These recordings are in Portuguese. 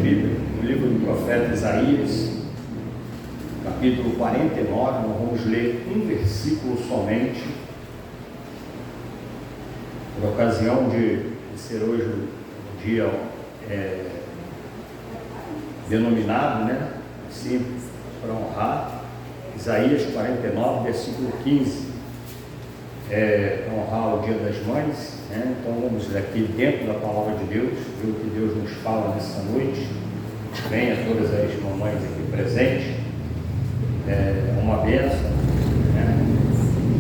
Bíblia, no livro do profeta Isaías, capítulo 49, nós vamos ler um versículo somente, por ocasião de ser hoje o dia denominado, né, assim, para honrar, Isaías 49, versículo 15, para honrar o Dia das Mães, né? Então vamos ler aqui dentro da palavra de Deus, ver o que Deus nos fala nessa noite. Venha todas as mamães aqui presentes, é uma bênção, né?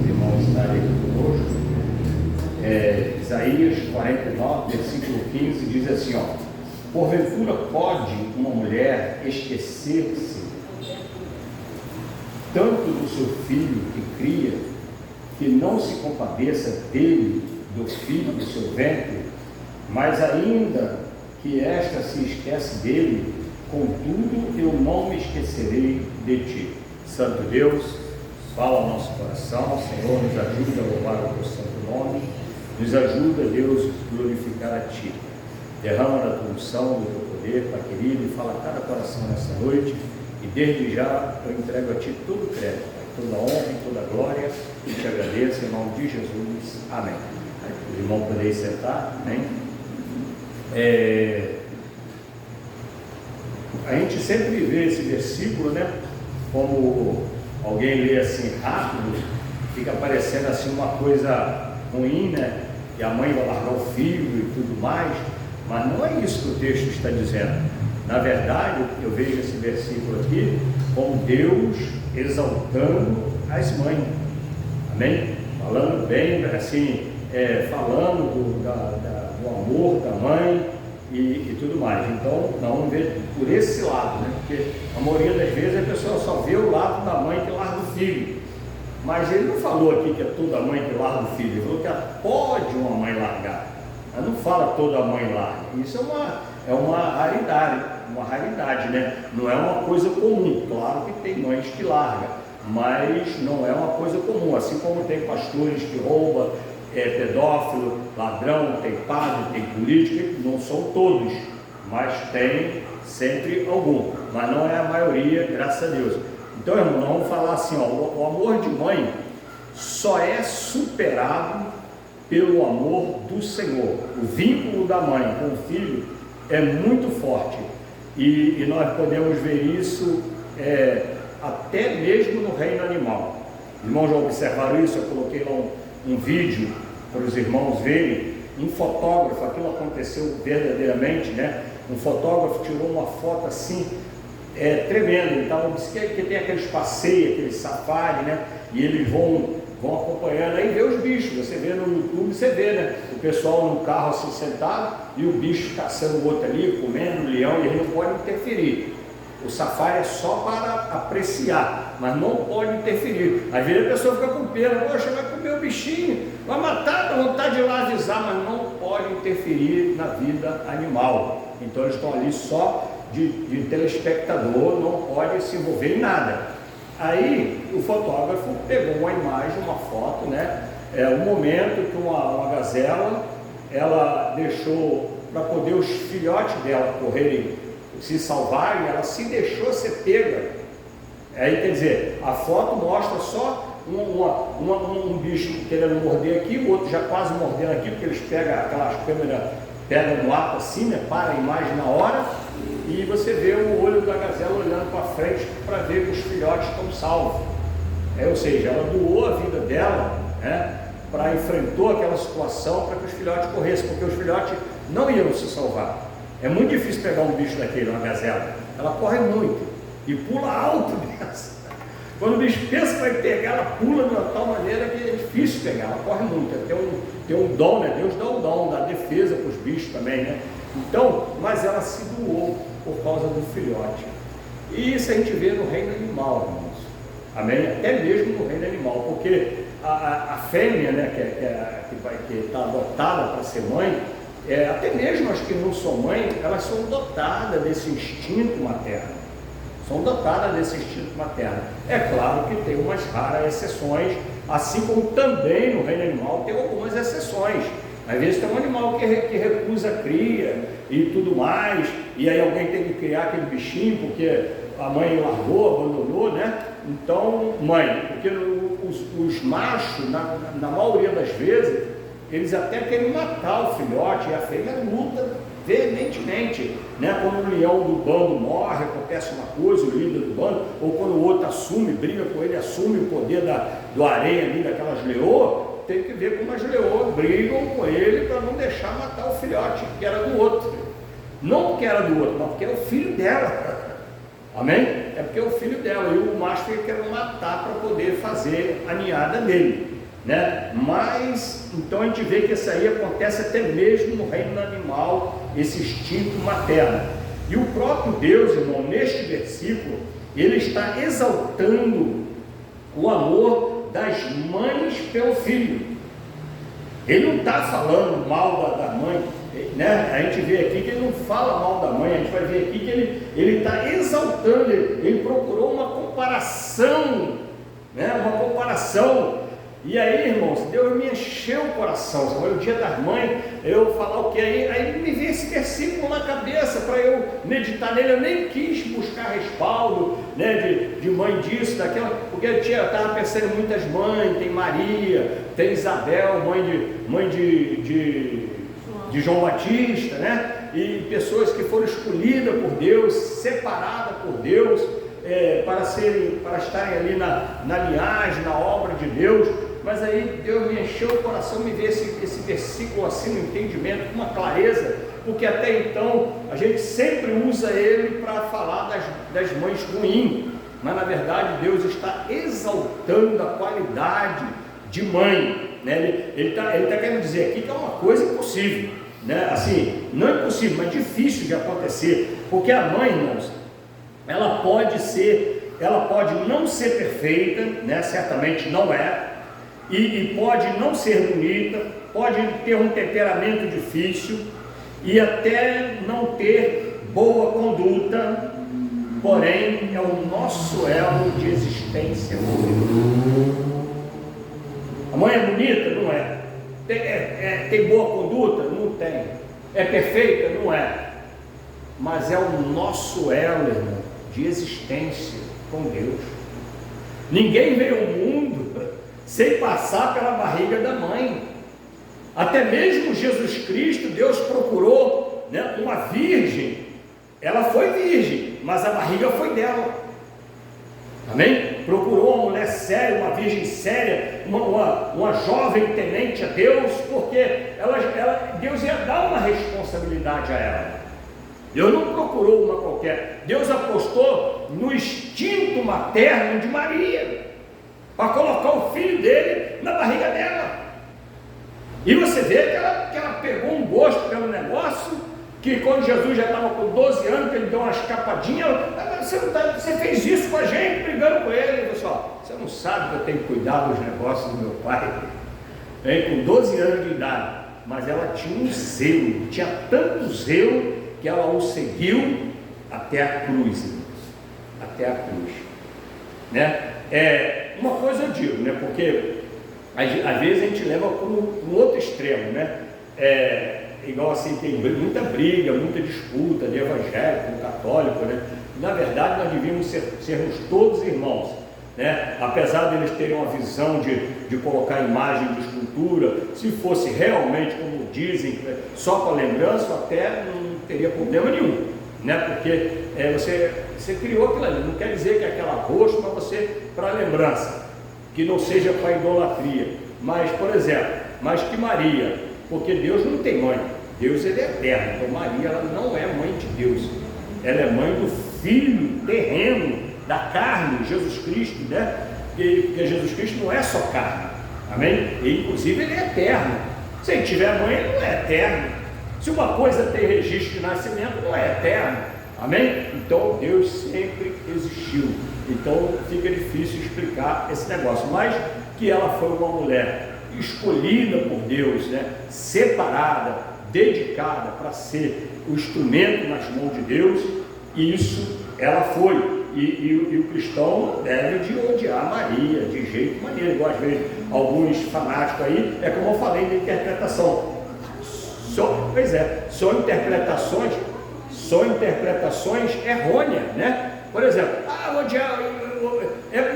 Os irmãos estarem conosco. Isaías 49, versículo 15 diz assim, ó: porventura pode uma mulher esquecer-se tanto do seu filho que cria, que não se compadeça dele, do filho do seu ventre, mas ainda que esta se esquece dele, contudo eu não me esquecerei de ti. Santo Deus, fala ao nosso coração, Senhor, nos ajuda a louvar o teu santo nome, nos ajuda, Deus, a glorificar a ti. Derrama da tua unção, do teu poder, Pai querido, e fala a cada coração nessa noite, e desde já eu entrego a ti todo o crédito, toda a honra e toda a glória, e te agradeço em nome de Jesus. Amém. Os irmãos poderem sentar, amém? A gente sempre vê esse versículo, né? Como alguém lê assim rápido, fica parecendo assim uma coisa ruim, né? Que a mãe vai largar o filho e tudo mais, mas não é isso que o texto está dizendo. Na verdade, eu vejo esse versículo aqui como Deus exaltando as mães, amém? Falando bem, assim, falando do amor da mãe e tudo mais. Então, nós vamos ver por esse lado, né? Porque a maioria das vezes a pessoa só vê o lado da mãe que larga o filho, mas ele não falou aqui que é toda mãe que larga o filho, ele falou que pode uma mãe largar, mas não fala toda mãe larga. Isso é uma raridade, né? Não é uma coisa comum. Claro que tem mães que largam, mas não é uma coisa comum, assim como tem pastores que roubam, pedófilo, ladrão, tem padre, tem político, não são todos, mas tem sempre algum, mas não é a maioria, graças a Deus. Então, irmão, nós vamos falar assim, ó, o amor de mãe só é superado pelo amor do Senhor. O vínculo da mãe com o filho é muito forte, e nós podemos ver isso até mesmo no reino animal. Os irmãos já observaram isso? Eu coloquei lá um vídeo para os irmãos verem. Um fotógrafo, aquilo aconteceu verdadeiramente, né? Um fotógrafo tirou uma foto assim, tremenda. Então, disse que tem aqueles passeios, aqueles safari, né? E eles vão acompanhando, aí vê os bichos. Você vê no YouTube, você vê, né? O pessoal no carro assim sentado e o bicho caçando o outro ali, comendo o leão, e ele não pode interferir. O safari é só para apreciar, mas não pode interferir. Às vezes a pessoa fica com pena, poxa, vai comer o bichinho, vai matar, dá vontade de ir lá avisar, mas não pode interferir na vida animal. Então eles estão ali só de telespectador, não pode se envolver em nada. Aí o fotógrafo pegou uma imagem, uma foto, né? Um momento que uma gazela, ela deixou para poder os filhotes dela correrem, se salvarem, ela se deixou ser pega. Aí quer dizer, a foto mostra só um bicho querendo morder aqui, o outro já quase mordendo aqui, porque eles pegam aquelas câmeras, pegam no ar assim, né? Para a imagem na hora, e você vê o olho da gazela olhando para frente para ver que os filhotes estão salvos. Ou seja, ela doou a vida dela, né? Enfrentou aquela situação para que os filhotes corressem, porque os filhotes não iam se salvar. É muito difícil pegar um bicho daquele, uma gazela. Ela corre muito e pula alto dessa. Quando o bicho pensa que vai pegar, ela pula de uma tal maneira que é difícil pegar. Ela corre muito. Tem um dom, né? Deus dá o dom da defesa para os bichos também, né? Então, mas ela se doou por causa do filhote. E isso a gente vê no reino animal, irmãos. Amém? Até mesmo no reino animal, porque a fêmea, né, que está adotada para ser mãe, até mesmo as que não são mãe, elas são dotadas desse instinto materno. São dotadas desse instinto materno. É claro que tem umas raras exceções, assim como também no reino animal tem algumas exceções. Às vezes tem um animal que recusa a cria e tudo mais, e aí alguém tem que criar aquele bichinho porque a mãe largou, abandonou, né? Então, mãe, porque os machos, na maioria das vezes, eles até querem matar o filhote, e a fêmea luta veementemente, né? Quando o leão do bando morre, acontece uma coisa, o líder do bando, ou quando o outro assume, briga com ele, assume o poder do harém ali, daquelas leoas, tem que ver como as leoas brigam com ele para não deixar matar o filhote, que era do outro. Não porque era do outro, mas porque é o filho dela. Amém? É porque é o filho dela, e o macho fica querendo matar para poder fazer a ninhada dele, né? Mas, então a gente vê que isso aí acontece até mesmo no reino animal, esse instinto materno. E o próprio Deus, irmão, neste versículo, ele está exaltando o amor das mães pelo filho. Ele não está falando mal da mãe, né? A gente vê aqui que ele não fala mal da mãe, a gente vai ver aqui que ele está exaltando, ele procurou uma comparação, né? Uma comparação. E aí, irmãos, Deus me encheu o coração. Sabe? O dia das mães, eu falar o que aí me veio esse versículo na cabeça para eu meditar nele. Eu nem quis buscar respaldo, né, de mãe disso, daquela, porque eu estava pensando em muitas mães. Tem Maria, tem Isabel, mãe de João Batista, né? E pessoas que foram escolhidas por Deus, separadas por Deus, para estarem ali na linhagem, na obra de Deus. Mas aí Deus me encheu o coração, me veio esse versículo assim no entendimento, com uma clareza, porque até então a gente sempre usa ele para falar das mães ruins, mas na verdade Deus está exaltando a qualidade de mãe, né? Ele tá querendo dizer aqui que é uma coisa impossível, né? Assim, não é impossível, mas difícil de acontecer, porque a mãe, irmãos, ela pode não ser perfeita, né? Certamente não é, e pode não ser bonita, pode ter um temperamento difícil e até não ter boa conduta, porém é o nosso elo de existência. A mãe é bonita? Não é. Tem boa conduta? Não tem. É perfeita? Não é. Mas é o nosso elo, irmão, de existência com Deus. Ninguém veio ao mundo sem passar pela barriga da mãe. Até mesmo Jesus Cristo, Deus procurou, né, uma virgem. Ela foi virgem, mas a barriga foi dela. Amém? Procurou uma mulher séria, uma virgem séria, uma jovem temente a Deus, porque Deus ia dar uma responsabilidade a ela. Deus não procurou uma qualquer. Deus apostou no instinto materno de Maria, para colocar o filho dele na barriga dela. E você vê que ela pegou um gosto pelo negócio, que quando Jesus já estava com 12 anos, que ele deu uma escapadinha, você fez isso com a gente, brigando com ele. Pessoal, você não sabe que eu tenho que cuidar dos negócios do meu pai, com 12 anos de idade. Mas ela tinha um zelo, tinha tanto zelo, que ela o seguiu até a cruz, até a cruz, né? Uma coisa eu digo, né? Porque às vezes a gente leva para um outro extremo, né? Igual assim, tem muita briga, muita disputa de evangélico, católico, né? Na verdade, nós devíamos sermos todos irmãos, né? Apesar deles terem uma visão de colocar imagem de escultura, se fosse realmente, como dizem, só para lembrança, até não teria problema nenhum, né? Porque você criou aquilo ali, não quer dizer que é aquela rosto, mas você, para lembrança, que não seja para idolatria. Mas, por exemplo, mais que Maria, porque Deus não tem mãe, Deus ele é eterno, então Maria ela não é mãe de Deus, ela é mãe do Filho terreno, da carne, Jesus Cristo, né? Porque Jesus Cristo não é só carne, amém? E inclusive ele é eterno. Se ele tiver mãe, ele não é eterno. Se uma coisa tem registro de nascimento, não é eterno, amém? Então Deus sempre existiu. Então fica difícil explicar esse negócio, mas que ela foi uma mulher escolhida por Deus, né? Separada, dedicada para ser o instrumento nas mãos de Deus, isso ela foi. E o cristão não deve de odiar Maria de jeito maneiro, igual às vezes alguns fanáticos aí, como eu falei da interpretação. Pois é, são interpretações errôneas, né? Por exemplo,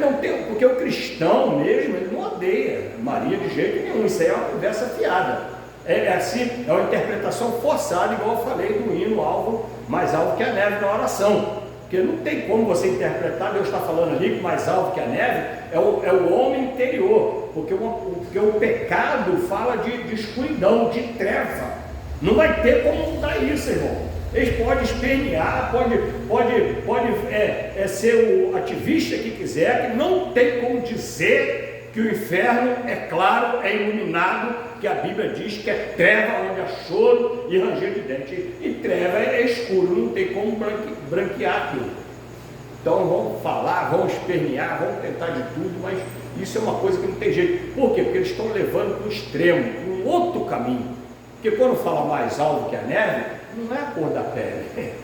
não tem, porque o cristão mesmo, ele não odeia Maria de jeito nenhum, isso aí é uma conversa fiada. É uma interpretação forçada, igual eu falei do hino mais alvo que a neve na oração. Porque não tem como você interpretar, Deus está falando ali que mais alto que a neve é o homem interior, porque o pecado fala de escuridão, de treva. Não vai ter como mudar isso, irmão. Eles podem espernear, pode ser o ativista que quiser, que não tem como dizer que o inferno, é claro, é iluminado, que a Bíblia diz que é treva onde há choro e ranger de dente. E treva é escuro, não tem como branquear aquilo. Então vamos falar, vamos espernear, vamos tentar de tudo, mas isso é uma coisa que não tem jeito. Por quê? Porque eles estão levando para o extremo, para um outro caminho. Porque quando fala mais alto que a neve, não é a cor da pele.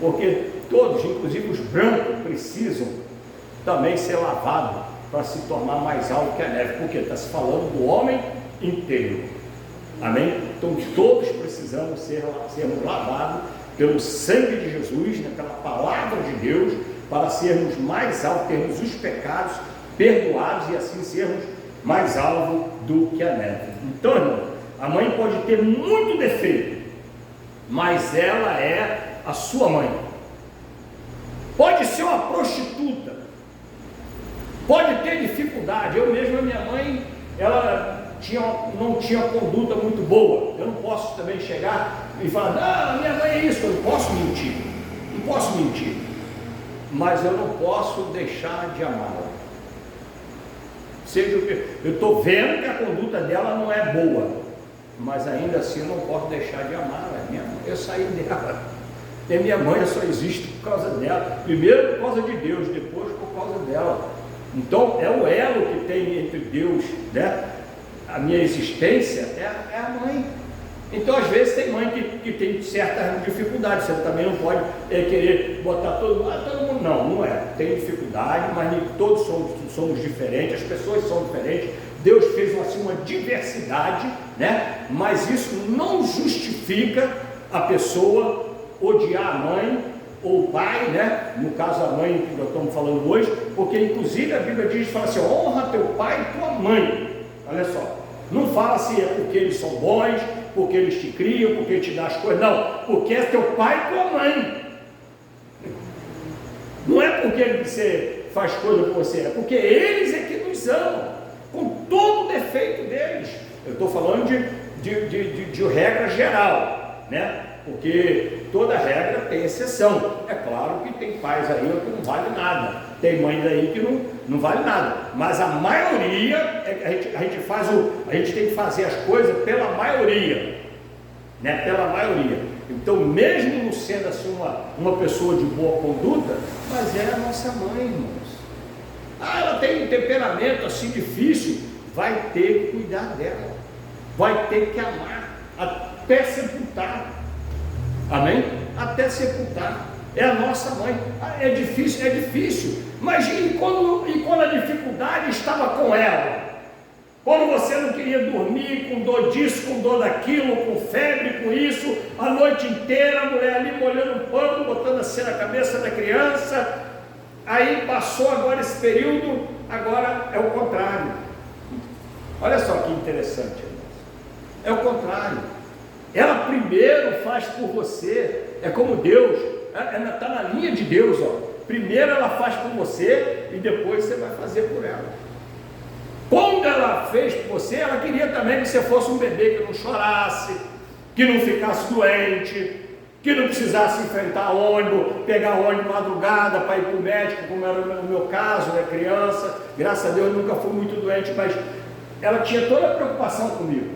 Porque todos, inclusive os brancos, precisam também ser lavados para se tornar mais alto que a neve. Porque está se falando do homem inteiro. Amém? Então todos precisamos sermos lavados pelo sangue de Jesus, né, pela palavra de Deus, para sermos mais altos, termos os pecados perdoados e assim sermos mais alvos do que a neve. Então, irmão, a mãe pode ter muito defeito, mas ela é a sua mãe. Pode ser uma prostituta, pode ter dificuldade. Eu mesmo, a minha mãe, ela não tinha conduta muito boa. Eu não posso também chegar e falar, não, minha mãe é isso. Eu não posso mentir, mas eu não posso deixar de amá-la. Seja o que eu estou vendo que a conduta dela não é boa, mas ainda assim eu não posso deixar de amá-la. Minha mãe, eu saí dela. E minha mãe só existe por causa dela. Primeiro por causa de Deus, depois por causa dela. Então é o elo que tem entre Deus, né? A minha existência é a mãe. Então às vezes tem mãe que tem certas dificuldades. Você também não pode querer botar todo mundo. Não é. Tem dificuldade, mas todos somos diferentes, as pessoas são diferentes. Deus fez assim uma diversidade, né? Mas isso não justifica a pessoa odiar a mãe ou o pai, né? No caso a mãe que nós estamos falando hoje, porque inclusive a Bíblia diz, fala assim, honra teu pai e tua mãe. Olha só, não fala assim, é porque eles são bons, porque eles te criam, porque eles te dão as coisas, não, porque é teu pai e tua mãe. Não é porque você faz coisa por você, é porque eles é que nos amam, com todo o defeito deles. Eu estou falando de regra geral, né? Porque toda regra tem exceção. É claro que tem pais aí que não vale nada, tem mães aí que não vale nada, mas a maioria, a gente tem que fazer as coisas pela maioria, né? Pela maioria. Então mesmo não sendo assim uma pessoa de boa conduta, mas é a nossa mãe, irmãos. Ela tem um temperamento assim difícil, vai ter que cuidar dela, vai ter que amar até sepultar. Amém? Até sepultar. É a nossa mãe. É difícil. Mas e quando a dificuldade estava com ela? Quando você não queria dormir, com dor disso, com dor daquilo, com febre, com isso, a noite inteira, a mulher ali molhando o pano, botando assim na cabeça da criança. Aí passou agora esse período, agora é o contrário. Olha só que interessante, irmãos. É o contrário. Ela primeiro faz por você. É como Deus, ela está na linha de Deus, ó. Primeiro ela faz por você e depois você vai fazer por ela. Quando ela fez por você, ela queria também que você fosse um bebê que não chorasse, que não ficasse doente, que não precisasse enfrentar ônibus, pegar ônibus de madrugada para ir para o médico, como era no meu caso, né, criança. Graças a Deus eu nunca fui muito doente, mas ela tinha toda a preocupação comigo.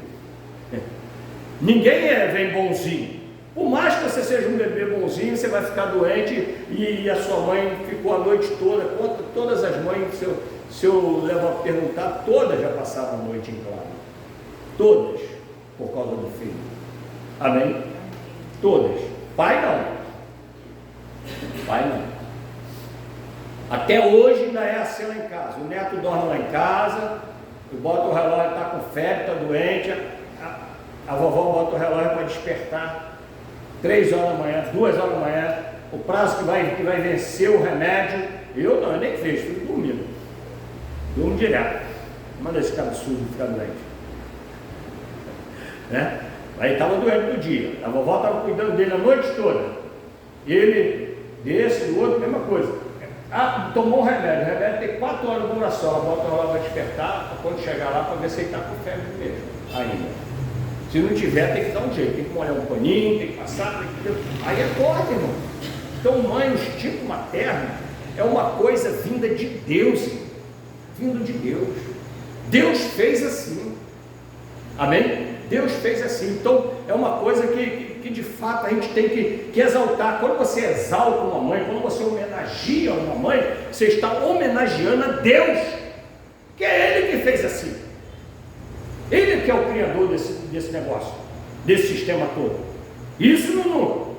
Ninguém vem bonzinho. Por mais que você seja um bebê bonzinho, você vai ficar doente e a sua mãe ficou a noite toda. Todas as mães, se eu levo a perguntar, todas já passaram a noite em claro. Todas, por causa do filho. Amém? Todas. Pai não. Pai não. Até hoje ainda é assim lá em casa. O neto dorme lá em casa, eu boto o relógio, está com febre, está doente. a vovó bota o relógio para despertar 3 horas da manhã, 2 horas da manhã, o prazo que vai vencer o remédio. Eu nem vejo, fico dormindo. Durmo direto. Manda esse cara surdo ficar doente. Né? Aí estava doente no dia. A vovó estava cuidando dele a noite toda. Ele, desse, do outro, mesma coisa. Tomou o remédio tem 4 horas de duração. Ela bota o relógio para despertar, para quando chegar lá, para ver se ele está com febre mesmo. Ainda. Se não tiver, tem que dar um jeito, tem que molhar um paninho, tem que passar, tem que... Aí acorda, irmão. Então, mãe, o instinto materno é uma coisa vinda de Deus, irmão. Vindo de Deus. Deus fez assim. Amém? Deus fez assim. Então, é uma coisa que de fato a gente tem que exaltar. Quando você exalta uma mãe, quando você homenageia uma mãe, você está homenageando a Deus, que é Ele que fez assim. Ele que é o criador desse negócio, desse sistema todo. Isso não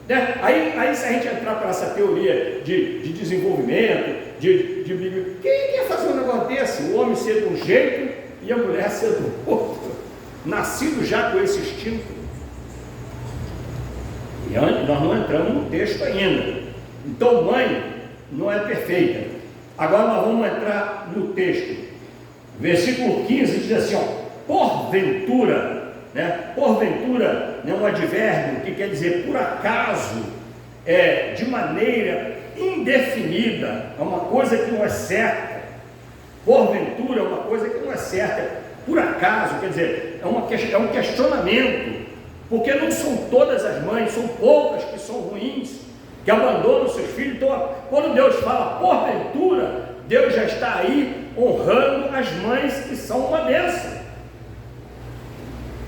né? Aí se a gente entrar para essa teoria de desenvolvimento, quem ia fazer um negócio desse? O homem ser de um jeito e a mulher ser do outro, nascido já com esse instinto. E nós não entramos no texto ainda. Então, mãe não é perfeita. Agora nós vamos entrar no texto. Versículo 15 diz assim, ó, porventura, né? Porventura é um advérbio que quer dizer por acaso, de maneira indefinida, é uma coisa que não é certa. Porventura é uma coisa que não é certa. Por acaso, quer dizer, é um questionamento, porque não são todas as mães, são poucas que são ruins, que abandonam seus filhos. Então, quando Deus fala porventura, Deus já está aí honrando as mães que são uma bênção.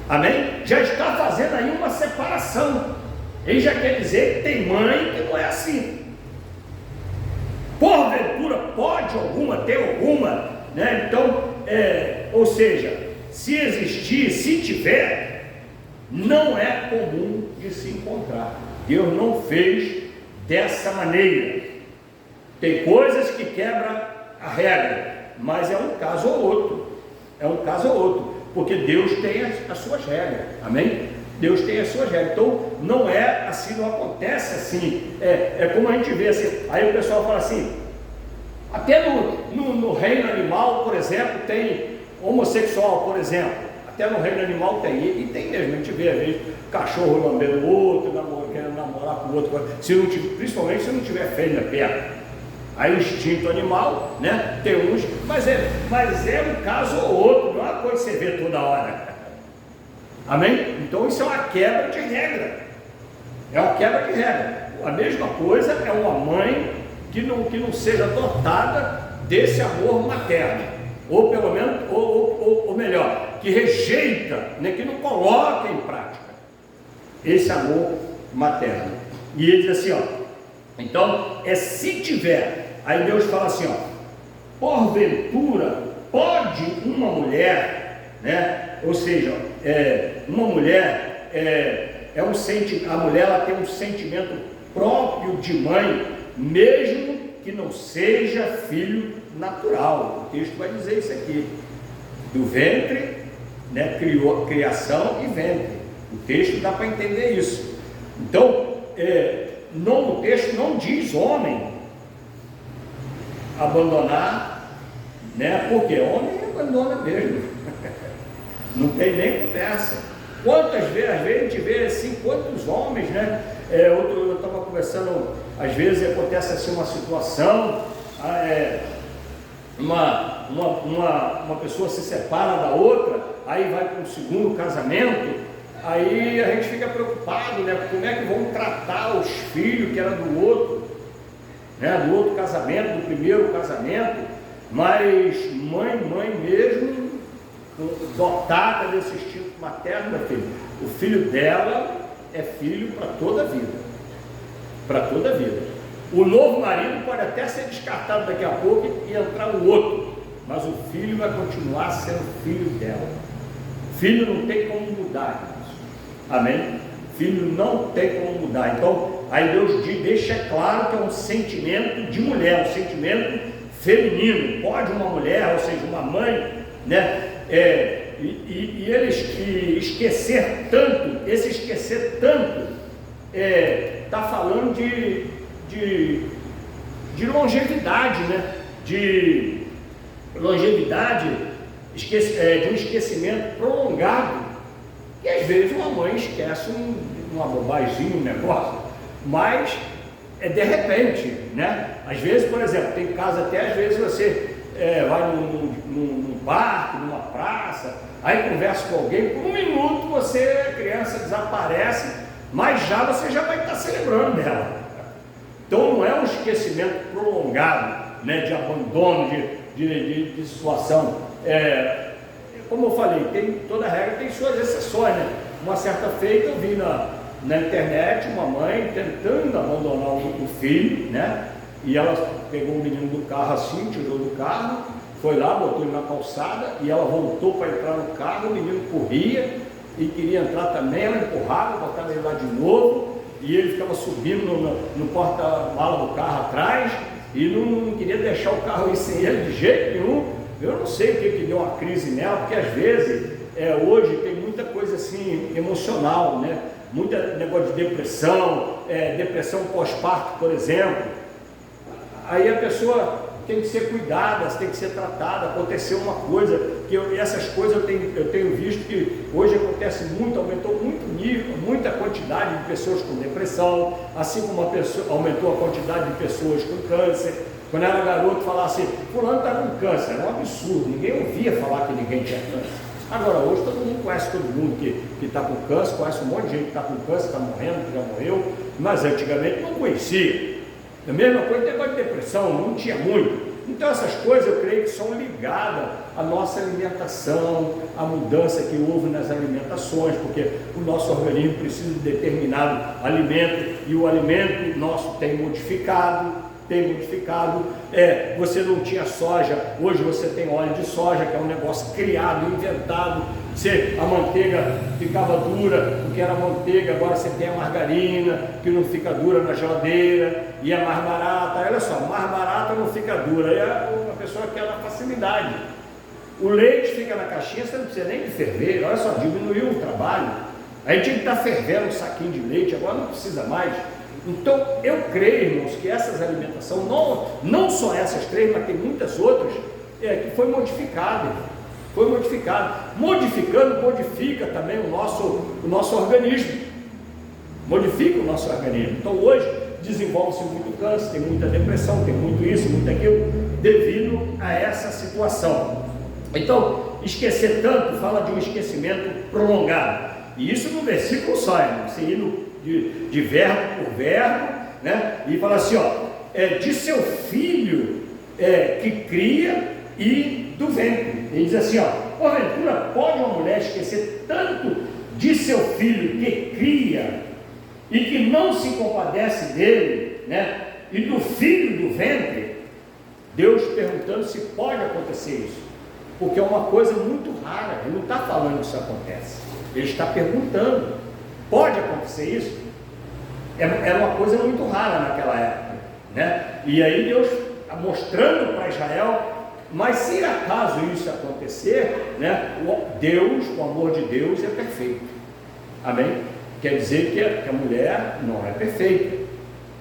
Amém? Já está fazendo aí uma separação. Ele já quer dizer que tem mãe que não é assim. Porventura, pode alguma, ter alguma, né? Então, ou seja, se existir, se tiver, não é comum de se encontrar. Deus não fez dessa maneira. Tem coisas que quebram a regra, mas é um caso ou outro. É um caso ou outro, porque Deus tem as suas regras. Amém? Deus tem as suas regras. Então não é assim, não acontece assim. É como a gente vê assim. Aí o pessoal fala assim, até no reino animal, por exemplo, tem homossexual, por exemplo. Até no reino animal tem, e tem mesmo. A gente vê às vezes cachorro lambendo o outro, querendo namorar com o outro, principalmente se não tiver fêmea perto. Aí o instinto animal, né? Tem uns, mas é um caso ou outro, não é uma coisa que você vê toda hora. Amém? Então isso é uma quebra de regra. É uma quebra de regra. A mesma coisa é uma mãe que não seja dotada desse amor materno, ou pelo menos, ou melhor, que rejeita, né? Que não coloca em prática esse amor materno. E ele diz assim, ó. Então, se tiver, aí Deus fala assim, ó, porventura, pode uma mulher, né? Ou seja, uma mulher, a mulher ela tem um sentimento próprio de mãe, mesmo que não seja filho natural. O texto vai dizer isso aqui, do ventre, né? Criação e ventre. O texto dá para entender isso. Então, o texto não diz homem abandonar, né? Porque homem abandona mesmo. Não tem nem conversa. Quantas vezes, às vezes a gente vê assim, quantos homens, né? Eu estava conversando, às vezes acontece assim uma situação, uma pessoa se separa da outra, aí vai para um segundo casamento. Aí a gente fica preocupado, né? Como é que vão tratar os filhos que eram do outro, né? Do outro casamento, do primeiro casamento. Mas mãe mesmo, dotada desse instinto materno, meu filho, o filho dela é filho para toda a vida. Para toda a vida. O novo marido pode até ser descartado daqui a pouco e entrar o outro, mas o filho vai continuar sendo filho dela. Filho não tem como mudar. Amém? Filho não tem como mudar. Então, aí Deus deixa claro que é um sentimento de mulher, um sentimento feminino. Pode uma mulher, ou seja, uma mãe, né, e esquecer tanto, esse esquecer tanto, está falando de longevidade, né? De longevidade, de um esquecimento prolongado. E às vezes uma mãe esquece uma bobagemzinha, um negócio, mas de repente, né? Às vezes, por exemplo, tem casa até às vezes você vai num parque, numa praça, aí conversa com alguém, por um minuto a criança desaparece, mas você já vai estar se lembrando dela. Então não é um esquecimento prolongado, né, de abandono, de situação. Como eu falei, toda regra tem suas exceções, né? Uma certa feita eu vi na internet uma mãe tentando abandonar o filho, né? E ela pegou o menino do carro assim, tirou do carro, foi lá, botou ele na calçada, e ela voltou para entrar no carro, o menino corria e queria entrar também, ela empurrava, botava ele lá de novo, e ele ficava subindo no porta-mala do carro atrás, e não queria deixar o carro ir sem ele de jeito nenhum. Eu não sei o que deu uma crise nela, porque às vezes, hoje tem muita coisa assim, emocional, né? Muito negócio de depressão, depressão pós-parto, por exemplo. Aí a pessoa tem que ser cuidada, tem que ser tratada. Aconteceu uma coisa, essas coisas eu tenho visto que hoje acontece muito, aumentou muito o nível, muita quantidade de pessoas com depressão, assim como aumentou a quantidade de pessoas com câncer. Quando era garoto, falar assim, fulano está com câncer, era um absurdo, ninguém ouvia falar que ninguém tinha câncer. Agora hoje todo mundo conhece todo mundo que está com câncer, conhece um monte de gente que está com câncer, está morrendo, que já morreu, mas antigamente não conhecia. A mesma coisa, negócio de depressão, não tinha muito. Então essas coisas eu creio que são ligadas à nossa alimentação, à mudança que houve nas alimentações, porque o nosso organismo precisa de determinado alimento e o alimento nosso tem modificado. Você não tinha soja, hoje você tem óleo de soja, que é um negócio criado, inventado. A manteiga ficava dura, porque era manteiga, agora você tem a margarina, que não fica dura na geladeira, e é mais barata. Olha só, mais barata não fica dura, aí a pessoa quer na facilidade. O leite fica na caixinha, você não precisa nem de ferver, olha só, diminuiu o trabalho. Aí tinha que estar fervendo um saquinho de leite, agora não precisa mais. Então, eu creio, irmãos, que essas alimentações, não só essas três, mas tem muitas outras, que foi modificada. Modifica também o nosso organismo. Modifica o nosso organismo. Então, hoje, desenvolve-se muito câncer, tem muita depressão, tem muito isso, muito aquilo, devido a essa situação. Então, esquecer tanto, fala de um esquecimento prolongado. E isso no versículo só, irmão, você indo de verbo por verbo, né? E fala assim, de seu filho que cria e do ventre. Ele diz assim, porventura pode uma mulher esquecer tanto de seu filho que cria e que não se compadece dele, né? E do filho do ventre? Deus perguntando se pode acontecer isso, porque é uma coisa muito rara. Ele não está falando que isso acontece, ele está perguntando. Pode acontecer isso? Era uma coisa muito rara naquela época, né? E aí Deus mostrando para Israel, mas se acaso isso acontecer, né? O amor de Deus é perfeito. Amém? Quer dizer que a mulher não é perfeita,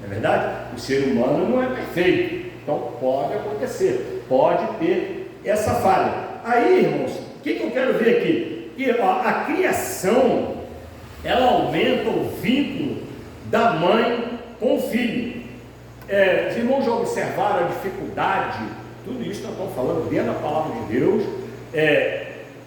não é verdade? O ser humano não é perfeito. Então pode acontecer, pode ter essa falha. Aí, irmãos, o que eu quero ver aqui? Que a criação, ela aumenta o vínculo da mãe com o filho. Os irmãos já observaram a dificuldade? Tudo isso nós estamos falando dentro da palavra de Deus,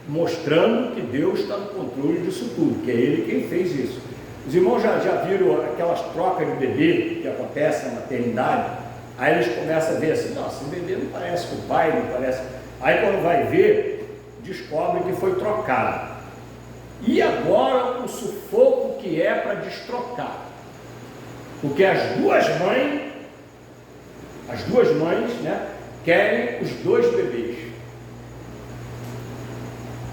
mostrando que Deus está no controle disso tudo, que é Ele quem fez isso. Os irmãos já viram aquelas trocas de bebê que acontecem na maternidade? Aí eles começam a ver assim, nossa, esse bebê não parece com o pai, não parece. Aí quando vai ver, descobre que foi trocado. E agora o sufoco que é para destrocar, porque as duas mães, né, querem os dois bebês.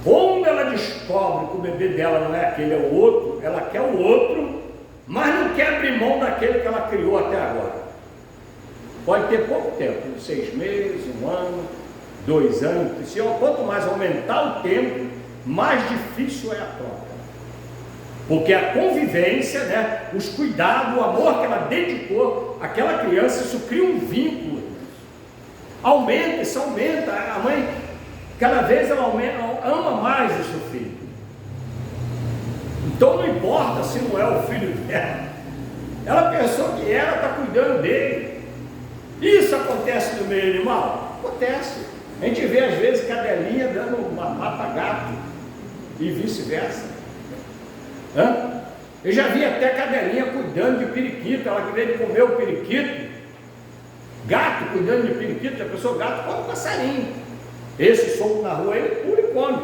Quando ela descobre que o bebê dela não é aquele, é o outro, ela quer o outro, mas não quer abrir mão daquele que ela criou até agora. Pode ter pouco tempo, 6 meses, 1 ano, 2 anos, quanto mais aumentar o tempo, mais difícil é a troca. Porque a convivência, né, os cuidados, o amor que ela dedicou àquela criança, isso cria um vínculo. Aumenta, isso aumenta. A mãe, cada vez ela ama mais o seu filho. Então não importa se não é o filho dela. Ela pensou que ela está cuidando dele. Isso acontece no meio animal? Acontece. A gente vê às vezes cadelinha dando uma mata-gato e vice-versa. Eu já vi até cadelinha cuidando de periquito, ela que veio comer o periquito, gato cuidando de periquito, já pensou, gato come passarinho, esse solto na rua ele pula e come,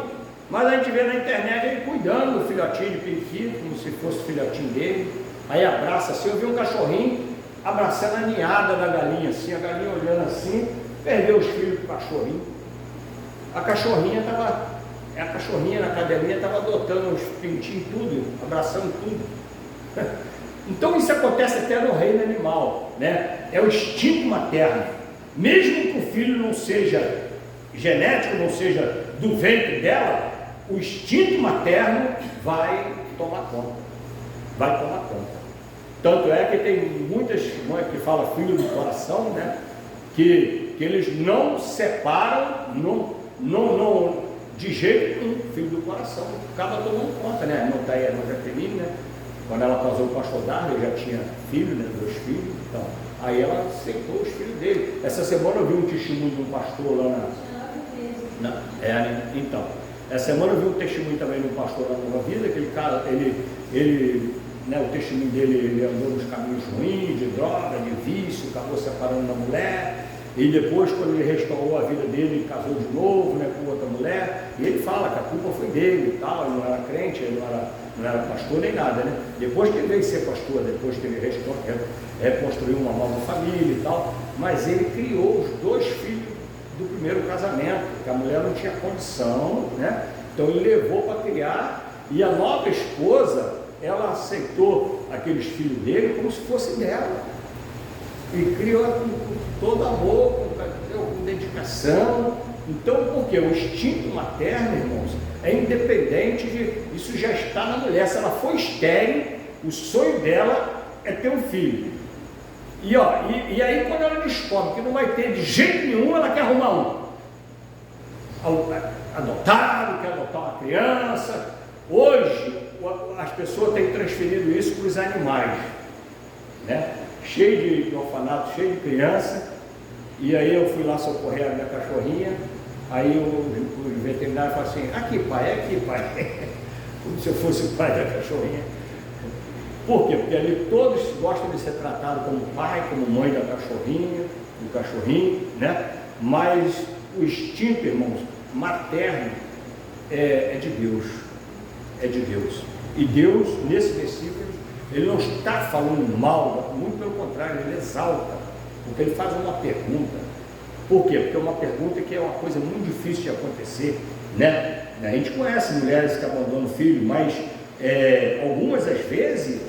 mas a gente vê na internet ele cuidando do filhotinho de periquito, como se fosse o filhotinho dele, aí abraça assim. Eu vi um cachorrinho abraçando a ninhada da galinha assim, a galinha olhando assim, perdeu os filhos do cachorrinho, a cachorrinha na cadelinha estava adotando os pintinhos tudo, abraçando tudo. Então isso acontece até no reino animal, né? É o instinto materno. Mesmo que o filho não seja genético, não seja do ventre dela, o instinto materno vai tomar conta. Vai tomar conta. Tanto é que tem muitas mães que falam filho do coração, né? Que eles não separam, não de jeito nenhum, filho do coração, acaba tomando conta, né? A irmã está aí, a irmã Jaqueline, né? Quando ela casou com o pastor Darley, já tinha filho, né? 2 filhos, então, aí ela aceitou os filhos dele. Essa semana eu vi um testemunho de um pastor lá então, essa semana eu vi um testemunho também de um pastor lá na Nova Vida, que ele né, o testemunho dele, ele andou nos caminhos ruins, de droga, de vício, acabou separando da mulher. E depois, quando ele restaurou a vida dele, ele casou de novo, né, com outra mulher, e ele fala que a culpa foi dele e tal, ele não era crente, ele não era pastor nem nada, né? Depois que ele veio ser pastor, depois que ele reconstruiu uma nova família e tal, mas ele criou os 2 filhos do primeiro casamento, que a mulher não tinha condição, né? Então ele levou para criar, e a nova esposa, ela aceitou aqueles filhos dele como se fosse dela. E criou com todo amor, com dedicação. Então, porque o instinto materno, irmãos, é independente isso já está na mulher. Se ela for estéril, o sonho dela é ter um filho. E aí quando ela descobre que não vai ter de jeito nenhum, ela quer arrumar um adotado, quer adotar uma criança. Hoje as pessoas têm transferido isso para os animais, né? Cheio de orfanato, cheio de criança. E aí eu fui lá socorrer a minha cachorrinha. Aí o veterinário falou assim: aqui pai, como se eu fosse o pai da cachorrinha. Por quê? Porque ali todos gostam de ser tratados como pai, como mãe da cachorrinha, do cachorrinho, né? Mas o instinto, irmãos, materno é de Deus. É de Deus. E Deus, nesse versículo, ele não está falando mal, muito pelo contrário, ele exalta, porque ele faz uma pergunta. Por quê? Porque é uma pergunta que é uma coisa muito difícil de acontecer, né? A gente conhece mulheres que abandonam o filho, mas algumas às vezes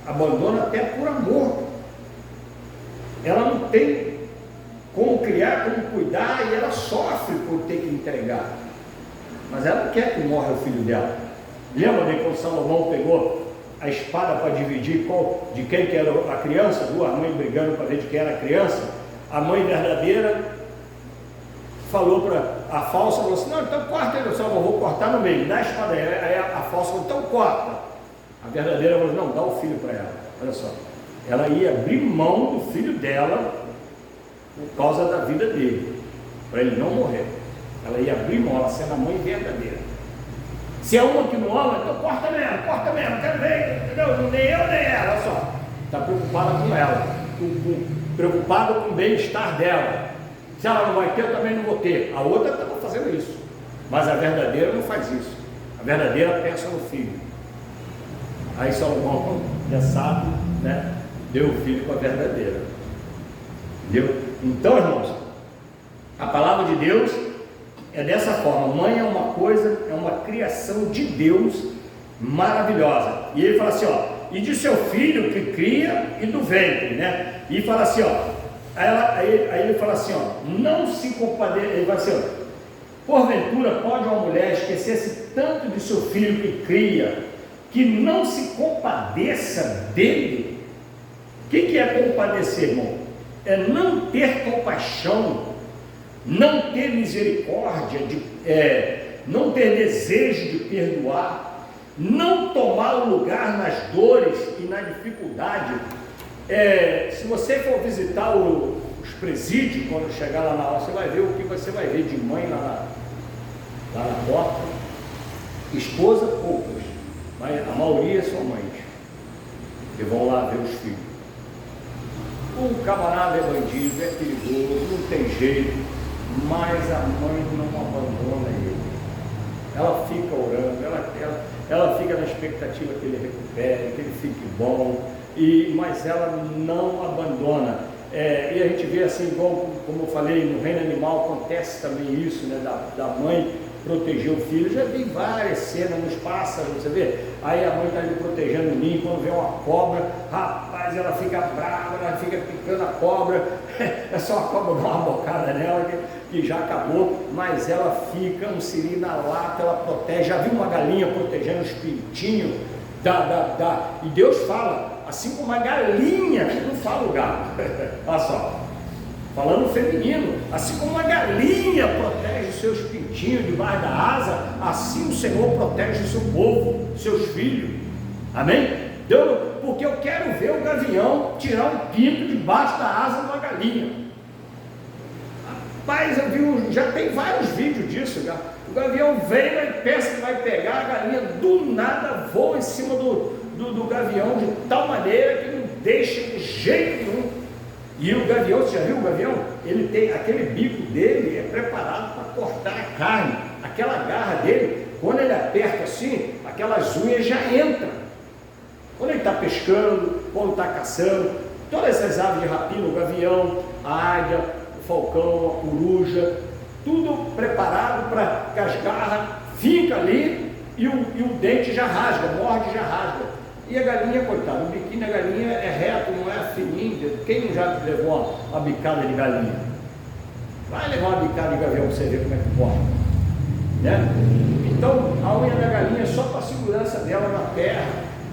abandonam até por amor. Ela não tem como criar, como cuidar, e ela sofre por ter que entregar. Mas ela não quer que morra o filho dela. Lembra de quando Salomão pegou a espada para dividir de quem que era a criança, 2 mães brigando para ver de quem era a criança? A mãe verdadeira falou para a falsa, falou assim: não, então corta ele, eu vou cortar no meio, na espada. Aí a falsa falou: então corta. A verdadeira falou: não, dá o filho para ela. Olha só, ela ia abrir mão do filho dela por causa da vida dele, para ele não morrer. Ela ia abrir mão, ela sendo a mãe verdadeira. Se é uma que não ama, então corta mesmo, quero ver, entendeu? Nem eu nem ela, olha só. Está preocupada com ela, preocupada com o bem-estar dela. Se ela não vai ter, eu também não vou ter. A outra estava fazendo isso, mas a verdadeira não faz isso. A verdadeira pensa no filho. Aí Salomão, já sabe, né? Deu o filho com a verdadeira. Entendeu? Então, irmãos, a palavra de Deus é dessa forma. Mãe é uma coisa, é uma criação de Deus maravilhosa. E ele fala assim, e de seu filho que cria e do ventre, né? E fala assim, aí ele fala assim, não se compadeça, ele fala assim, Porventura pode uma mulher esquecer-se tanto de seu filho que cria, que não se compadeça dele? O que é compadecer, irmão? É não ter compaixão, não ter misericórdia, não ter desejo de perdoar, não tomar o lugar nas dores e na dificuldade. Se você for visitar os presídios, quando chegar lá na aula, você vai ver o que você vai ver de mãe lá na porta. Esposa, poucas, mas a maioria são mães, que vão lá ver os filhos. O camarada é bandido, é perigoso, não tem jeito, mas a mãe não abandona ele. Ela fica orando, ela fica na expectativa que ele recupere, que ele fique bom, mas ela não abandona. E a gente vê assim, igual, como eu falei, no reino animal acontece também isso, né, da mãe proteger o filho. Já vi várias cenas nos pássaros, você vê? Aí a mãe está ali protegendo o ninho, quando vê uma cobra, rapaz, ela fica brava, ela fica picando a cobra, é só a cobra dar uma bocada nela que já acabou, mas ela fica um siri na lata, ela protege. Já viu uma galinha protegendo os pintinhos? E Deus fala, assim como a galinha, não fala o gato, olha só, falando feminino, assim como a galinha protege os seus pintinhos debaixo da asa, assim o Senhor protege o seu povo, seus filhos, amém? Porque eu quero ver o gavião tirar um pinto debaixo da asa de uma galinha. Rapaz, já tem vários vídeos disso, o gavião vem e pensa que vai pegar, a galinha do nada voa em cima do gavião de tal maneira que não deixa de jeito nenhum. E o gavião, você já viu o gavião? Ele tem aquele bico dele, é preparado para cortar a carne. Aquela garra dele, quando ele aperta assim, aquelas unhas já entram. Quando ele está pescando, quando está caçando, todas essas aves de rapina, o gavião, a águia, o falcão, a coruja, tudo preparado para que as garras ficam ali e o dente já rasga, morde e já rasga. E a galinha, coitada, o biquinho da galinha é reto, não é fininho. Quem não já levou uma bicada de galinha? Vai levar uma bicada de gavião para você ver como é que corta, né? Então, a unha da galinha é só para a segurança dela na terra,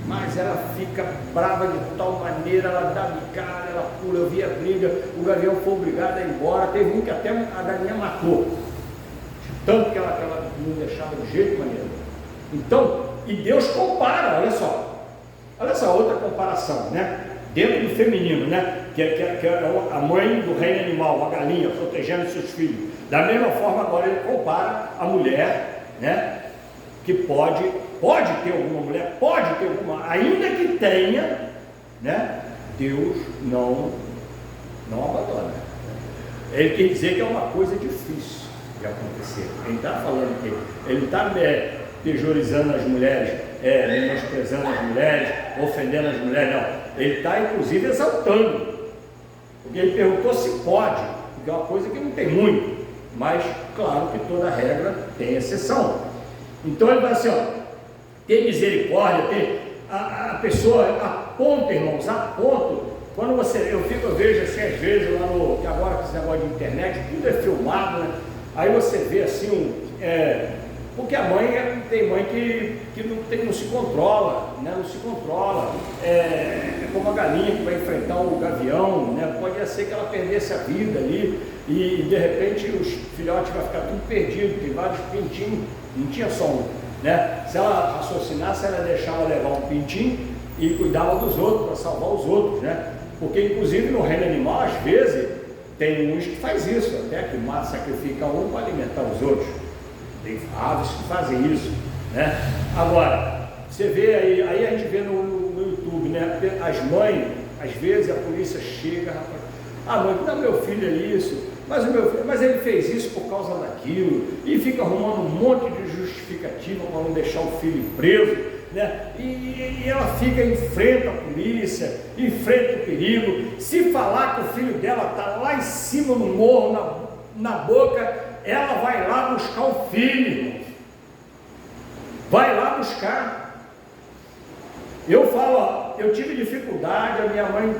mas ela fica brava de tal maneira, ela dá bicada, ela pula. Eu vi a briga, o gavião foi obrigado a ir embora. Teve um que até a galinha matou, tanto que ela não deixava de jeito maneiro. Então, e Deus compara, olha só outra comparação, né? Dentro do feminino, né? Que é a mãe do reino animal, a galinha protegendo seus filhos. Da mesma forma, agora ele compara a mulher, né? Que pode ter alguma mulher, pode ter alguma, ainda que tenha, né? Deus não abandona. Ele quer dizer que é uma coisa difícil de acontecer. Ele está falando que ele está pejorizando as mulheres, menosprezando as mulheres, ofendendo as mulheres, não. Ele está inclusive exaltando, porque ele perguntou se pode, porque é uma coisa que não tem muito, mas claro que toda regra tem exceção. Então ele vai assim, tem misericórdia, a pessoa aponta, irmãos, quando eu vejo assim às vezes lá que agora com esse negócio de internet, tudo é filmado, né? Aí você vê assim porque a mãe tem mãe que não se controla, né? Não se controla. É como a galinha que vai enfrentar o gavião, né? Pode ser que ela perdesse a vida ali e de repente os filhotes vão ficar tudo perdido, tem vários pintinhos, não tinha só um, né? Se ela raciocinasse, ela deixava levar um pintinho e cuidava dos outros para salvar os outros, né? Porque inclusive no reino animal, às vezes, tem uns que faz isso, até que mata, sacrifica um para alimentar os outros. Tem aves que fazem isso, né? Agora, você vê aí a gente vê no YouTube, né? As mães, às vezes a polícia chega, rapaz, mãe, não, meu filho é isso, mas ele fez isso por causa daquilo, e fica arrumando um monte de justificativa para não deixar o filho preso, né? E ela enfrenta a polícia, enfrenta o perigo. Se falar que o filho dela está lá em cima no morro, na boca, ela vai lá buscar o filho, vai lá buscar. Eu falo, eu tive dificuldade, a minha mãe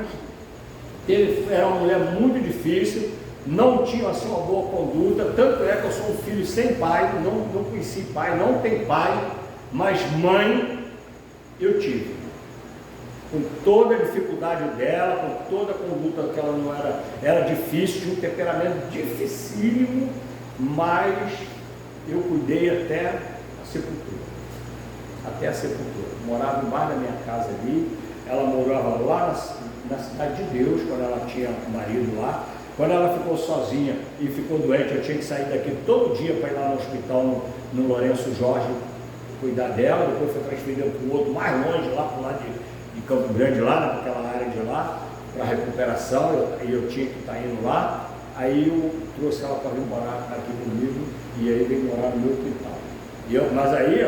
era uma mulher muito difícil, não tinham assim uma boa conduta, tanto é que eu sou um filho sem pai, não conheci pai, não tem pai, mas mãe eu tive. Com toda a dificuldade dela, com toda a conduta que ela não era difícil, tinha um temperamento dificílimo, mas eu cuidei até a sepultura. Até a sepultura. Morava embaixo da minha casa ali, ela morava lá na Cidade de Deus, quando ela tinha marido lá. Quando ela ficou sozinha e ficou doente, eu tinha que sair daqui todo dia para ir lá no hospital, no Lourenço Jorge, cuidar dela. Depois foi transferida para o outro, mais longe, lá para o lado de Campo Grande, lá naquela área de lá, para recuperação, e eu tinha que estar indo lá. Aí eu trouxe ela para vir morar aqui comigo, e aí veio morar no meu quintal. Mas aí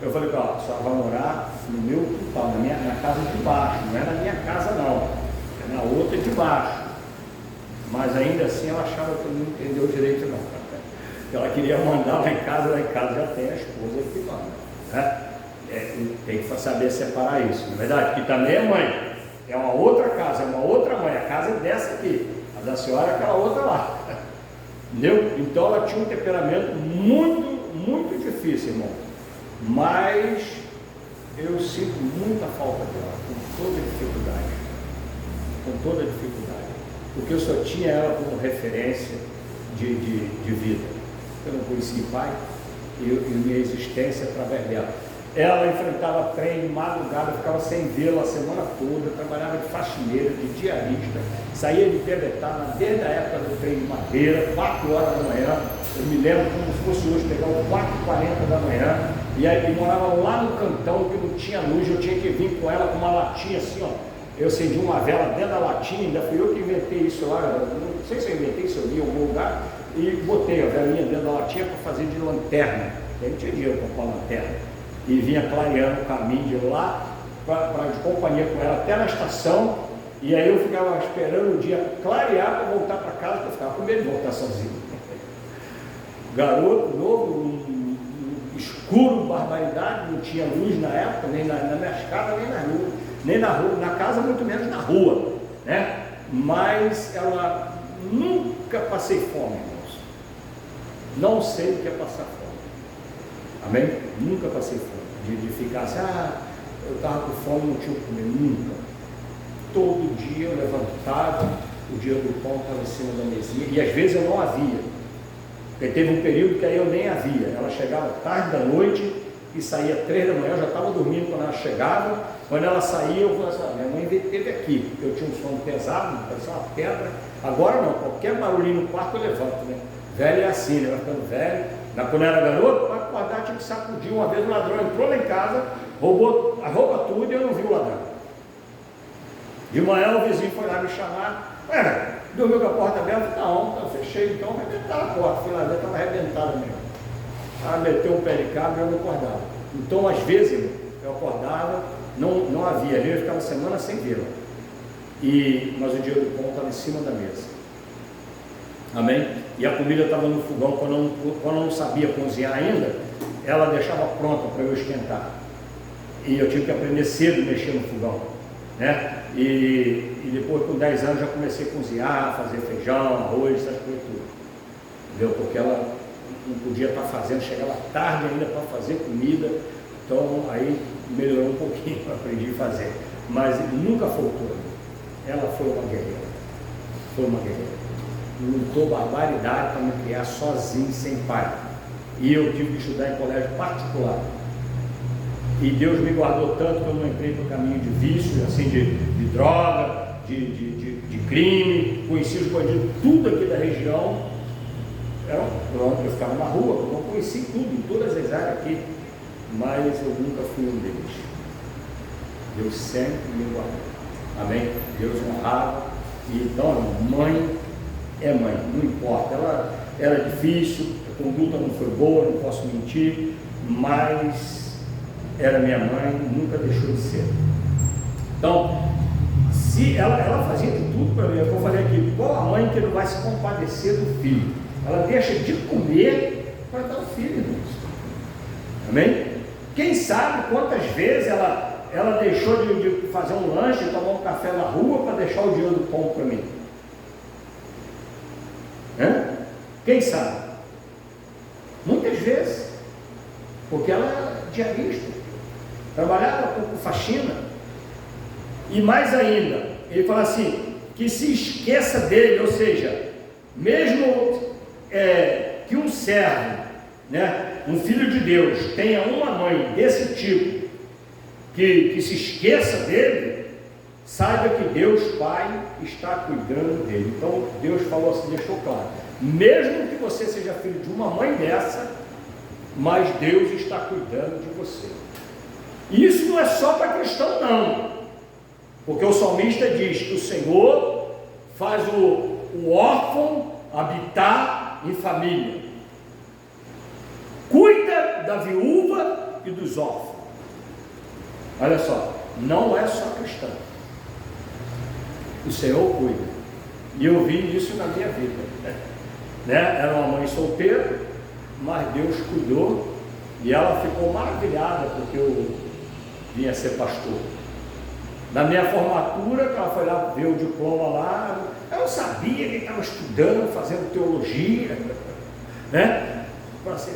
eu falei para ela, a senhora vai morar no meu quintal, na casa de baixo, não é na minha casa não, é na outra de baixo. Mas ainda assim ela achava que eu não entendeu direito não. Ela queria mandar lá em casa já tem a esposa que manda, né? Tem que saber separar isso, não é verdade? Que também é mãe, é uma outra casa, é uma outra mãe, a casa é dessa aqui, a da senhora é aquela outra lá. Entendeu? Então ela tinha um temperamento muito, muito difícil, irmão. Mas eu sinto muita falta dela, com toda dificuldade. Com toda dificuldade. Porque eu só tinha ela como referência de vida. Eu não conhecia pai e minha existência através dela. Ela enfrentava trem, madrugada, ficava sem vê-la a semana toda, trabalhava de faxineira, de diarista, saía de Pebetá desde a época do trem de madeira, 4 horas da manhã. Eu me lembro como se fosse hoje, pegava 4h40 da manhã, e aí morava lá no cantão, que não tinha luz, eu tinha que vir com ela com uma latinha assim, ó. Eu acendi uma vela dentro da latinha, ainda fui eu que inventei isso lá, não sei se eu inventei, se eu li em algum lugar, e botei a velinha dentro da latinha para fazer de lanterna, aí não tinha dinheiro para comprar lanterna, e vinha clareando o caminho de lá, de companhia com ela até na estação, e aí eu ficava esperando o dia clarear para voltar para casa, porque eu ficava com medo de voltar sozinho. Garoto novo, escuro, barbaridade, não tinha luz na época, nem na minha casa, nem na rua, na casa, muito menos na rua, né? Mas ela nunca passei fome, irmãos. Não sei o que é passar fome. Amém? Nunca passei fome. De ficar assim, eu estava com fome, não tinha o que comer. Nunca. Todo dia eu levantava, o dia do pão estava em cima da mesinha, e às vezes eu não havia. Porque teve um período que aí eu nem havia. Ela chegava tarde da noite e saía 3 da manhã, eu já estava dormindo quando ela chegava. Quando ela saía, eu falei assim, minha mãe esteve aqui. Eu tinha um sono pesado, parecia uma pedra. Agora não, qualquer barulhinho no quarto eu levanto, né? Velho é assim, né? Vai ficando velho. Quando eu era garoto, para acordar tinha que sacudir. Uma vez o ladrão entrou lá em casa, roubou a roupa tudo e eu não vi o ladrão. De manhã o vizinho foi lá me chamar. Dormiu com a porta aberta? Não, eu fechei, então arrebentaram a porta. Fui lá ver, estava arrebentada mesmo. Ela meteu um pé de cabra e eu não acordava. Então, às vezes, eu acordava, não havia, eu ficava semana sem vê-la. Mas o dia do pão estava em cima da mesa. Amém? E a comida estava no fogão. Quando eu não sabia cozinhar ainda, ela deixava pronta para eu esquentar. E eu tive que aprender cedo a mexer no fogão, né? E depois, com 10 anos, já comecei a cozinhar, fazer feijão, arroz, essas coisas tudo. Entendeu? Porque ela não podia estar fazendo, chegava tarde ainda para fazer comida. Então, aí melhorou um pouquinho, aprendi a fazer. Mas nunca faltou. Ela foi uma guerreira. Foi uma guerreira. Lutou barbaridade para me criar sozinho, sem pai. E eu tive que estudar em colégio particular. E Deus me guardou tanto que eu não entrei para o caminho de vício, assim, de droga, de crime. Conheci os bandidos, tudo aqui da região. Eu ficava na rua, eu não conheci tudo, em todas as áreas aqui. Mas eu nunca fui um deles. Deus sempre me guardou. Amém? Deus honrava. E então, mãe é mãe, não importa. Ela era difícil, a conduta não foi boa, não posso mentir, mas era minha mãe, nunca deixou de ser. Então, se ela fazia de tudo para mim, eu falei aqui, qual a mãe que não vai se compadecer do filho? Ela deixa de comer para dar o filho, irmãos. Amém? Quem sabe quantas vezes ela deixou de fazer um lanche, tomar um café na rua para deixar o dinheiro do pão para mim. Quem sabe? Muitas vezes, porque ela é diarista, trabalhava com faxina. E mais ainda, ele fala assim, que se esqueça dele, ou seja, mesmo que um servo, um filho de Deus, tenha uma mãe desse tipo, que se esqueça dele, saiba que Deus Pai está cuidando dele. Então Deus falou assim, deixou claro, mesmo que você seja filho de uma mãe dessa, mas Deus está cuidando de você. E isso não é só para cristão não, porque o salmista diz que o Senhor faz o órfão habitar em família, cuida da viúva e dos órfãos. Olha só, não é só cristão, o Senhor cuida. E eu vi isso na minha vida, Era uma mãe solteira, mas Deus cuidou, e ela ficou maravilhada porque eu vinha ser pastor. Na minha formatura, que ela foi lá ver o diploma lá, eu não sabia que ele estava estudando, fazendo teologia,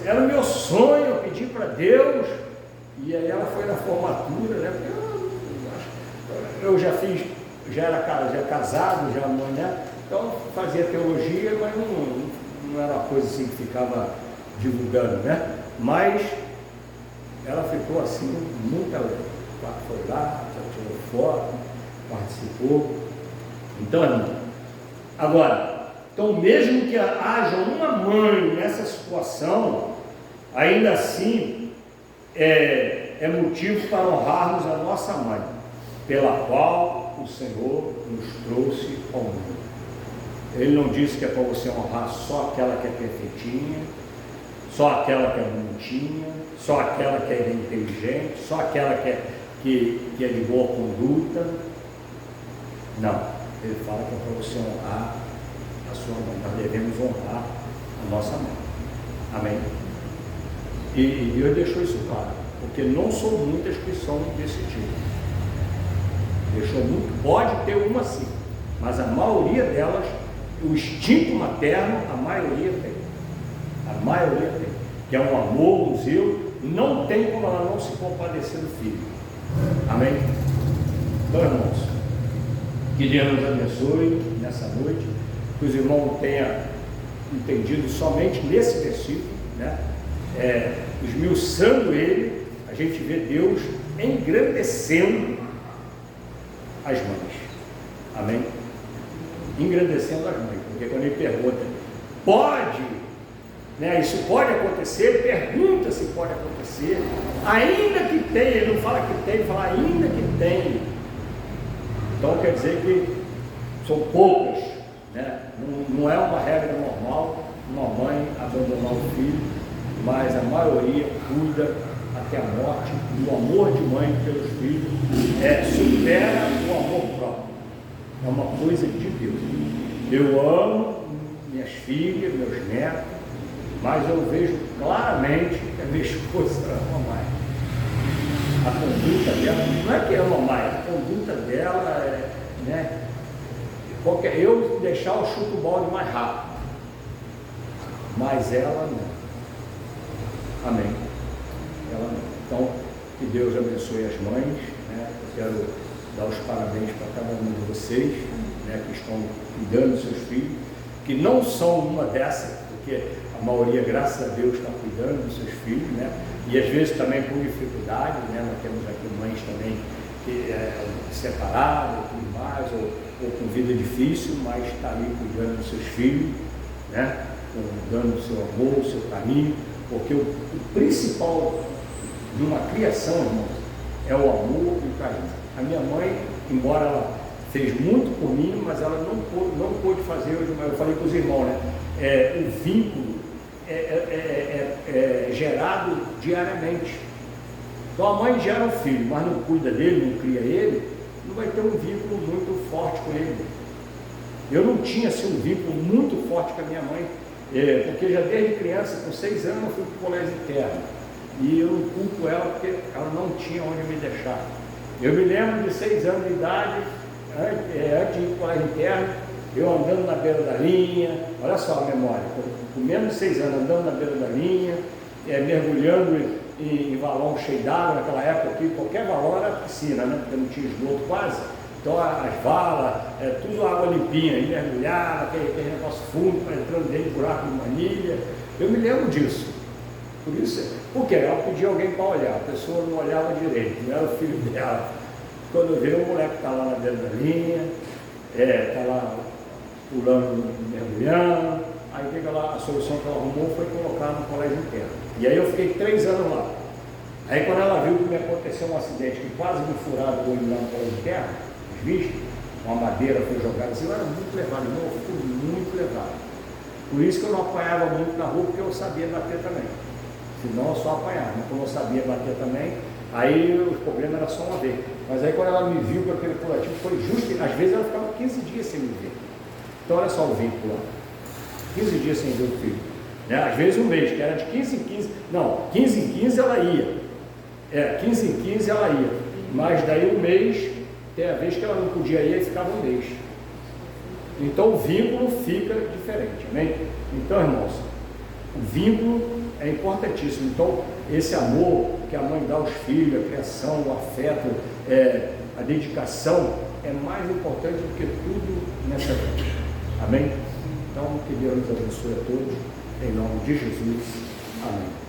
Era o meu sonho, eu pedi para Deus, e aí ela foi na formatura, eu já era casado, já mãe, então fazia teologia, mas não era uma coisa assim que ficava divulgando, Mas ela ficou assim, muito alegre. Foi lá, tirou foto, participou. Então, agora, mesmo que haja uma mãe nessa situação, ainda assim é motivo para honrarmos a nossa mãe, pela qual o Senhor nos trouxe ao mundo. Ele não disse que é para você honrar só aquela que é perfeitinha, só aquela que é bonitinha, só aquela que é inteligente, só aquela que é de boa conduta. Não, ele fala que é para você honrar a sua mãe. Nós devemos honrar a nossa mãe. Amém? E Deus deixou isso claro, porque não são muitas que são desse tipo. Deixou muito, pode ter uma sim, mas a maioria delas, o instinto materno, a maioria tem. A maioria tem, que é um amor, um zelo, não tem como ela não se compadecer do filho. Amém? Então, irmãos, que Deus nos abençoe nessa noite, que os irmãos tenham entendido somente nesse versículo, esmiuçando ele, a gente vê Deus engrandecendo as mães. Amém? Engrandecendo as mães, porque quando ele pergunta, isso pode acontecer, ele pergunta se pode acontecer, ainda que tenha, ele não fala que tem, ele fala ainda que tem. Então quer dizer que são poucas, não é uma regra normal uma mãe abandonar o filho, mas a maioria cuida até a morte. E o amor de mãe pelos filhos supera o amor próprio, é uma coisa de Deus. Eu amo minhas filhas, meus netos, mas eu vejo claramente que a minha esposa ama mais. A conduta dela, não é que ama mais, a conduta dela eu deixar o chuto balde mais rápido, mas ela não. Amém? Ela não. Então, que Deus abençoe as mães, eu quero dar os parabéns para cada um de vocês, que estão cuidando dos seus filhos, que não são uma dessas, porque a maioria, graças a Deus, está cuidando dos seus filhos, e às vezes também com dificuldade, nós temos aqui mães também que separadas, tudo mais, ou com vida difícil, mas está ali cuidando dos seus filhos, dando o seu amor, o seu carinho, porque o principal de uma criação, irmãos, é o amor e o carinho. A minha mãe, embora ela fez muito por mim, mas ela não pôde fazer hoje, mas eu falei com os irmãos, o vínculo é gerado diariamente. Então a mãe gera um filho, mas não cuida dele, não cria ele, não vai ter um vínculo muito forte com ele. Eu não tinha assim um vínculo muito forte com a minha mãe, porque já desde criança, com 6 anos, eu fui para o colégio interno, e eu não culpo ela porque ela não tinha onde me deixar. Eu me lembro de 6 anos de idade, antes de ir para o colégio interno, eu andando na beira da linha, olha só a memória, com menos de 6 anos, andando na beira da linha, mergulhando em valão cheio d'água. Naquela época aqui, qualquer valão era piscina, né? Porque não tinha esgoto quase. Então as valas, tudo água limpinha, e mergulhava, aquele negócio fundo, entrando dentro de buraco de manilha. Eu me lembro disso. Por isso, porque ela pedia alguém para olhar, a pessoa não olhava direito, não era o filho dela. Quando eu vi, o moleque está lá na beira da linha, está lá pulando, mergulhando. Aí a solução que ela arrumou foi colocar no colégio interno. E aí eu fiquei 3 anos lá. Aí quando ela viu que me aconteceu um acidente que quase me furaram o olho lá no colégio interno, os vistos, uma madeira foi jogada assim, eu era muito levado, irmão, eu fui muito levado. Por isso que eu não apanhava muito na rua, porque eu sabia bater também. Senão eu só apanhava, mas como eu sabia bater também, aí o problema era só uma vez. Mas aí quando ela me viu com aquele curativo, foi justo, às vezes ela ficava 15 dias sem me ver. Então olha só o vínculo lá. 15 dias sem ver o filho, né? Às vezes um mês, que era de 15 em 15, não, 15 em 15 ela ia, 15 em 15 ela ia, mas daí um mês, tem a vez que ela não podia ir, aí ficava um mês. Então o vínculo fica diferente, amém? Então, irmãos, o vínculo é importantíssimo. Então, esse amor que a mãe dá aos filhos, a criação, o afeto, a dedicação, é mais importante do que tudo nessa vida, amém? Então, que Deus nos abençoe a todos, em nome de Jesus. Amém.